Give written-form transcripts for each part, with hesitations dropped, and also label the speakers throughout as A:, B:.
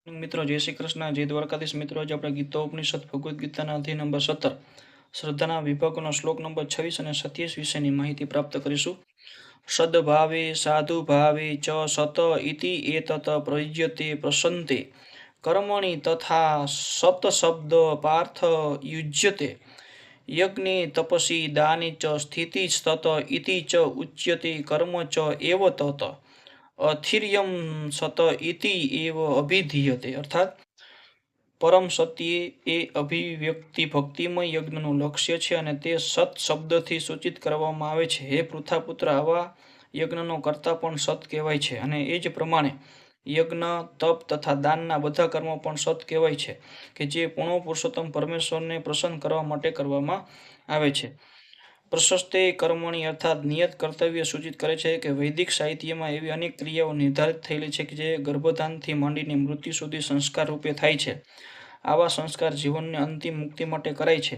A: મિત્રો જય શ્રી કૃષ્ણ, જય દ્વારકાધીશ. મિત્રો આજે આપણે ગીતોપનિષદ ભગવદ્ ગીતાના અધ્યાય નંબર 17 શ્રદ્ધાના વિભાગનો શ્લોક નંબર 26 અને 27 વિશેની માહિતી પ્રાપ્ત કરીશું. સદભાવે સાધુ ભાવે ચ સત ઇતિ એતત પ્રયુજ્યતે પ્રસન્તે કર્મણિ તથા સત શબ્દ પાર્થ યુજ્યતે યજ્ઞે તપસી દાને ચ સ્થિતિ તત ઇતિ ચ ઉચ્યતે કર્મ ચ એવ તત અથિર્યમ સત ઇતિ એવ અભિધીયતે. અર્થાત પરમ સત્ય એ અભિવ્યક્તિ ભક્તિમય યજ્ઞનું લક્ષ્ય છે અને તે સત શબ્દથી સૂચિત કરવામાં આવે છે. હે પૃથાપુત્ર, આવા યજ્ઞનો કરતા પણ સત કહેવાય છે અને એ જ પ્રમાણે યજ્ઞ, તપ તથા દાનના બધા કર્મો પણ સત કહેવાય છે કે જે પૂર્ણ પુરુષોત્તમ પરમેશ્વરને પ્રસન્ન કરવા માટે કરવામાં આવે છે. પ્રશસ્તે કર્મણી અર્થાત નિયત કર્તવ્ય સૂચિત કરે છે કે વૈદિક સાહિત્યમાં એવી અનેક ક્રિયાઓ નિર્ધારિત થયેલી છે કે જે ગર્ભધાનથી માંડીને મૃત્યુ સુધી સંસ્કાર રૂપે થાય છે. આવા સંસ્કાર જીવનને અંતિમ મુક્તિ માટે કરાય છે.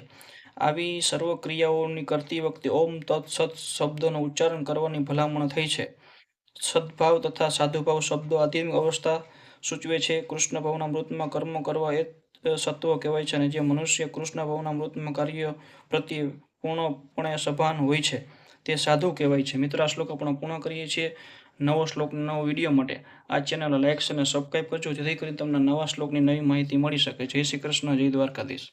A: આવી સર્વ ક્રિયાઓની કરતી વખતે ઓમ તત્સત શબ્દોનું ઉચ્ચારણ કરવાની ભલામણ થઈ છે. સદભાવ તથા સાધુભાવ શબ્દો આધ્યાત્મિક અવસ્થા સૂચવે છે. કૃષ્ણ ભાવના મૃતમાં કર્મ કરવા એ સત્વ કહેવાય છે અને જે મનુષ્ય કૃષ્ણ ભાવના મૃતમાં કાર્ય પ્રત્યે પૂર્ણપણે સભાન હોય છે તે સાધુ કહેવાય છે. મિત્રો, આ શ્લોક આપણે પૂર્ણ કરીએ છીએ. નવો શ્લોક, નવો વિડીયો માટે આ ચેનલ લાઇક અને સબસ્ક્રાઈબ કરજો જેથી કરીને તમને નવા શ્લોકની નવી માહિતી મળી શકે. જય શ્રી કૃષ્ણ, જય દ્વારકાધીશ.